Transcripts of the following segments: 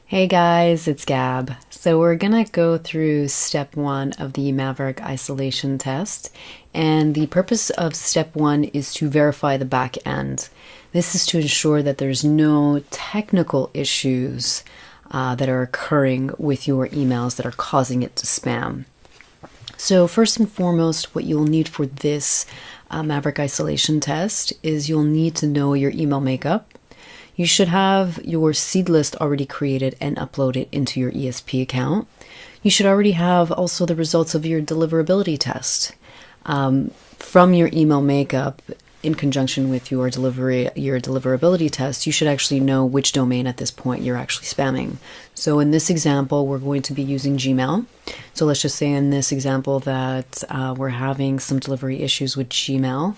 Hey guys, it's Gab. So we're gonna go through step one of the Maverick Isolation Test, and the purpose of step one is to verify the back end. This is to ensure that there's no technical issues that are occurring with your emails that are causing it to spam. So first and foremost, what you'll need for this Maverick Isolation Test is you'll need to know your email makeup. You should have your seed list already created and uploaded into your ESP account. You should already have also the results of your deliverability test. From your email makeup, in conjunction with your deliverability test, you should actually know which domain at this point you're actually spamming. So in this example, we're going to be using Gmail. So let's just say in this example that we're having some delivery issues with Gmail,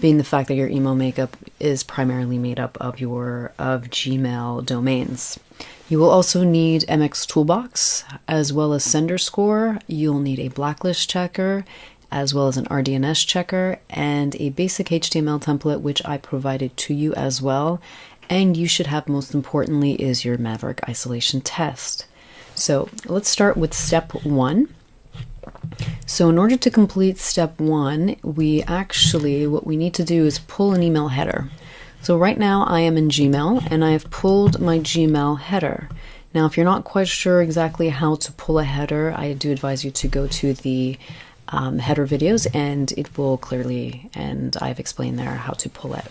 being the fact that your email makeup is primarily made up of Gmail domains. You will also need MX Toolbox as well as Sender Score. You'll need a blacklist checker as well as an RDNS checker and a basic HTML template, which I provided to you as well. And you should have, most importantly, is your Maverick Isolation Test. So let's start with step one. So in order to complete step one, what we need to do is pull an email header. So right now I am in Gmail and I have pulled my Gmail header. Now, if you're not quite sure exactly how to pull a header, I do advise you to go to the header videos and it will clearly, and I've explained there how to pull it.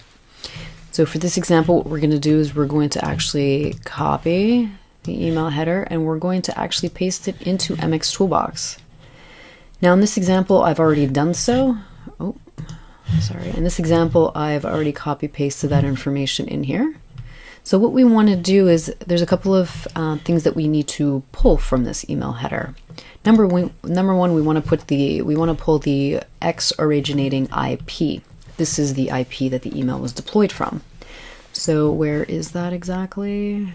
So for this example, what we're going to do is we're going to actually copy the email header and we're going to actually paste it into MX Toolbox. Now in this example, I've already done so. In this example, I've already copy pasted that information in here. So what we want to do is there's a couple of things that we need to pull from this email header. Number one, we want to pull the X originating IP. This is the IP that the email was deployed from. So where is that exactly?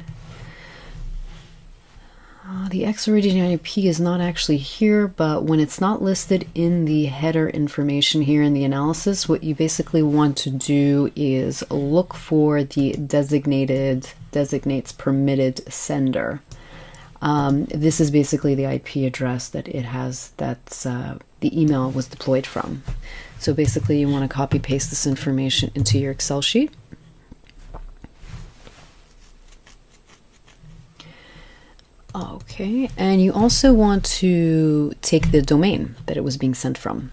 The X originating IP is not actually here, but when it's not listed in the header information here in the analysis, what you basically want to do is look for the designates permitted sender. This is basically the IP address that it has, that's the email was deployed from. So basically you want to copy paste this information into your Excel sheet. Okay, and you also want to take the domain that it was being sent from.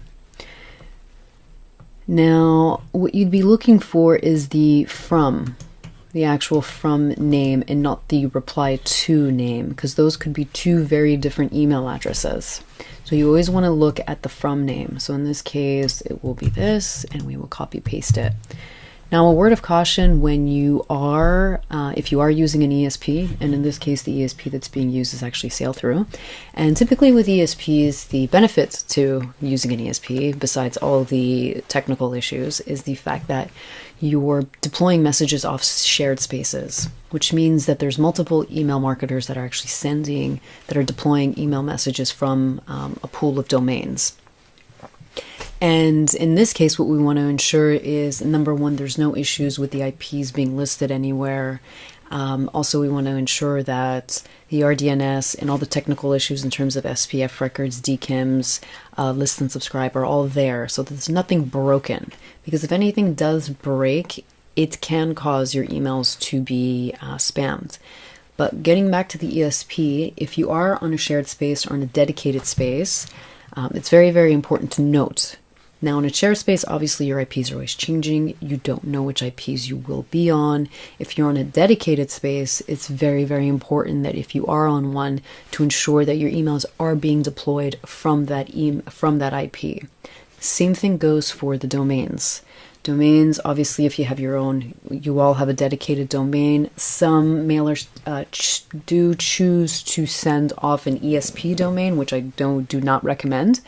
Now, what you'd be looking for is the actual from name and not the reply to name, because those could be two very different email addresses. So you always want to look at the from name. So in this case, it will be this, and we will copy paste it. Now, a word of caution when you are, if you are using an ESP, and in this case, the ESP that's being used is actually Sailthrough. And typically with ESPs, the benefits to using an ESP, besides all the technical issues, is the fact that you're deploying messages off shared spaces, which means that there's multiple email marketers that are actually deploying email messages from a pool of domains. And in this case, what we want to ensure is, number one, there's no issues with the IPs being listed anywhere. Also, we want to ensure that the RDNS and all the technical issues in terms of SPF records, DKIMs, list and subscribe are all there. So there's nothing broken. Because if anything does break, it can cause your emails to be spammed. But getting back to the ESP, if you are on a shared space or on a dedicated space, it's very, very important to note. Now, in a shared space, obviously your IPs are always changing. You don't know which IPs you will be on. If you're on a dedicated space, it's very, very important that if you are on one, to ensure that your emails are being deployed from that IP. Same thing goes for the domains. Domains, obviously, if you have your own, you all have a dedicated domain. Some mailers do choose to send off an ESP domain, which I do not recommend.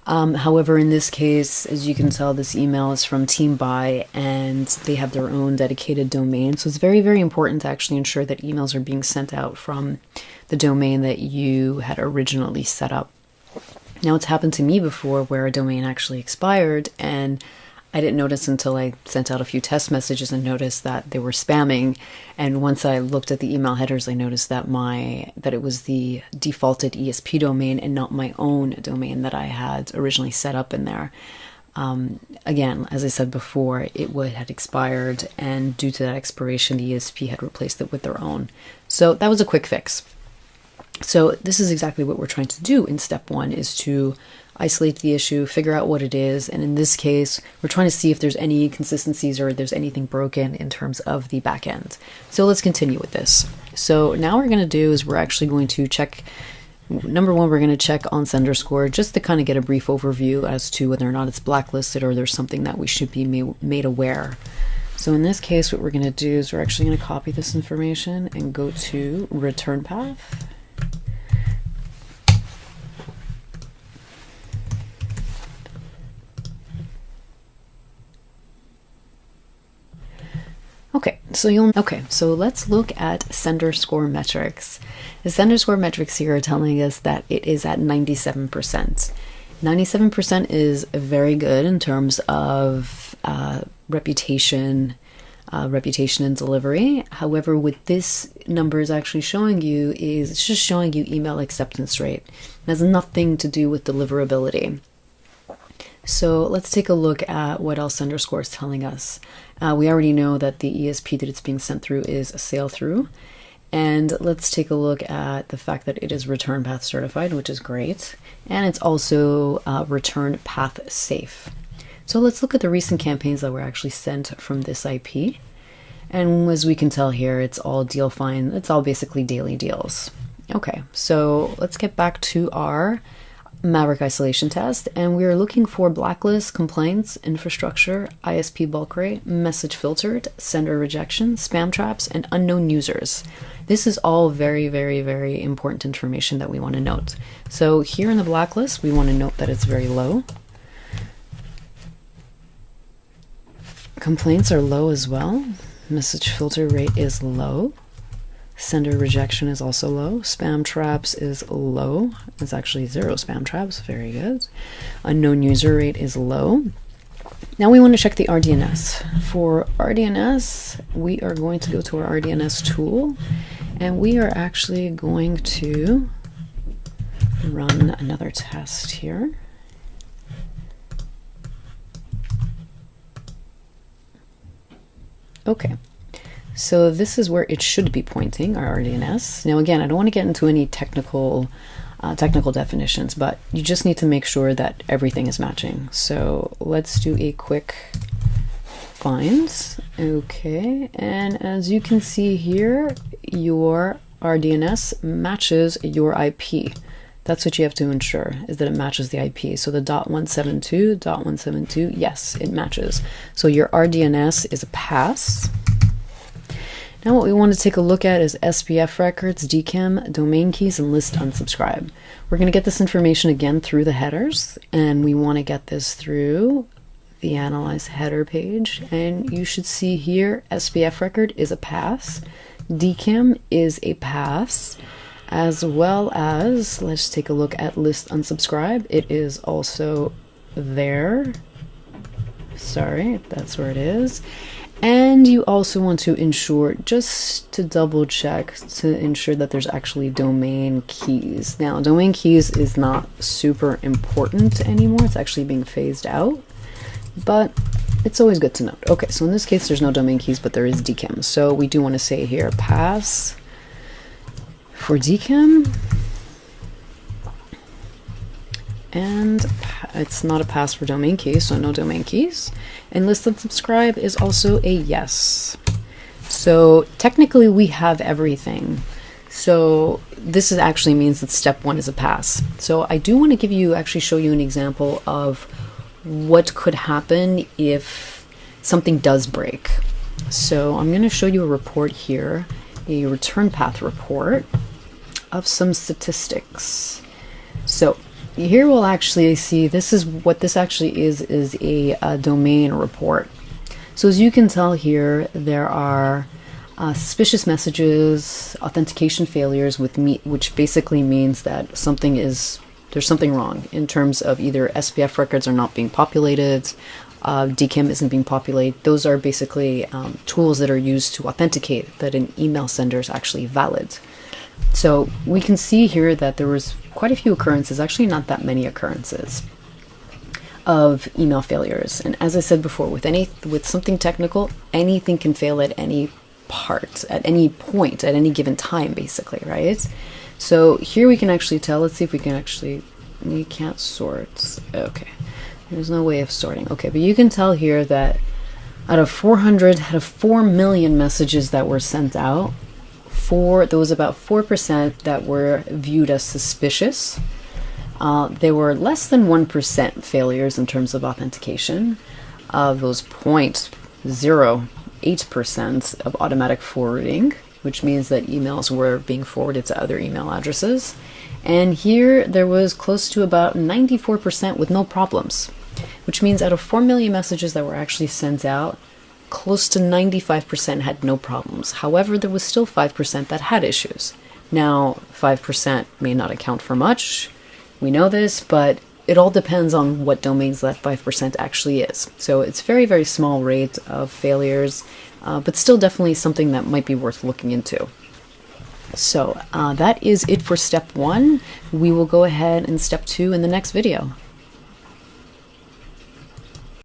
However, in this case, as you can tell, this email is from Team Buy and they have their own dedicated domain. So it's very, very important to actually ensure that emails are being sent out from the domain that you had originally set up. Now, it's happened to me before where a domain actually expired and I didn't notice until I sent out a few test messages and noticed that they were spamming. And once I looked at the email headers, I noticed that that it was the defaulted ESP domain and not my own domain that I had originally set up in there. Again, as I said before, it had expired, and due to that expiration, the ESP had replaced it with their own. So that was a quick fix. So this is exactly what we're trying to do in step 1, is to isolate the issue, figure out what it is, and in this case, we're trying to see if there's any inconsistencies or there's anything broken in terms of the back end. So let's continue with this. So now what we're going to do is we're actually going to check, number 1, we're going to check on sender score just to kind of get a brief overview as to whether or not it's blacklisted or there's something that we should be made aware. So in this case, what we're going to do is we're actually going to copy this information and go to return path. So let's look at sender score metrics. The sender score metrics here are telling us that it is at 97%. 97% is very good in terms of reputation and delivery. However, what this number is actually showing you is it's just showing you email acceptance rate. It has nothing to do with deliverability. So let's take a look at what else sender score is telling us. We already know that the ESP that it's being sent through is a sail through. And let's take a look at the fact that it is return path certified, which is great. And it's also return path safe. So let's look at the recent campaigns that were actually sent from this IP. And as we can tell here, it's all deal fine. It's all basically daily deals. Okay, so let's get back to our Maverick Isolation Test, and we are looking for blacklist, complaints, infrastructure, ISP bulk rate, message filtered, sender rejection, spam traps, and unknown users. This is all very, very, very important information that we want to note. So here in the blacklist, we want to note that it's very low. Complaints are low as well. Message filter rate is low. Sender rejection is also low. Spam traps is low. It's actually 0 spam traps. Very good. Unknown user rate is low. Now we want to check the RDNS. For RDNS, we are going to go to our RDNS tool, and we are actually going to run another test here. Okay. So this is where it should be pointing, our RDNS. Now again, I don't want to get into any technical definitions, but you just need to make sure that everything is matching. So let's do a quick find. Okay, and as you can see here, your RDNS matches your IP. That's what you have to ensure, is that it matches the IP. So the .172.172, yes, it matches. So your RDNS is a pass. Now what we want to take a look at is SPF records, DKIM, domain keys, and list unsubscribe. We're going to get this information again through the headers, and we want to get this through the analyze header page. And you should see here, SPF record is a pass, DKIM is a pass, as well as, let's take a look at list unsubscribe. It is also there. Sorry, that's where it is. And you also want to ensure, just to double check, to ensure that there's actually domain keys. Now, domain keys is not super important anymore. It's actually being phased out, but it's always good to note. Okay, so in this case, there's no domain keys, but there is DKIM. So we do want to say here, pass for DKIM. And it's not a pass for domain keys, so no domain keys. And list unsubscribe is also a yes. So technically we have everything. So this actually means that step 1 is a pass. So I do want to show you an example of what could happen if something does break. So I'm going to show you a report here, a return path report of some statistics. So here we'll actually see, this is what this actually is a domain report. So as you can tell here, there are suspicious messages, authentication failures which basically means that there's something wrong in terms of either SPF records are not being populated, DKIM isn't being populated. Those are basically tools that are used to authenticate that an email sender is actually valid. So we can see here that there was quite a few occurrences, actually not that many occurrences, of email failures. And as I said before, with something technical, anything can fail at any part, at any point, at any given time, basically, right? So here we can actually tell. Let's see if we can actually, we can't sort. Okay, there's no way of sorting. Okay, but you can tell here that out of 4 million messages that were sent out, there was about 4% that were viewed as suspicious. There were less than 1% failures in terms of authentication. Those 0.08% of automatic forwarding, which means that emails were being forwarded to other email addresses. And here there was close to about 94% with no problems, which means out of 4 million messages that were actually sent out, close to 95% had no problems. However, there was still 5% that had issues. Now, 5% may not account for much. We know this, but it all depends on what domains that 5% actually is. So it's very, very small rate of failures, but still definitely something that might be worth looking into. So that is it for step 1. We will go ahead and step 2 in the next video.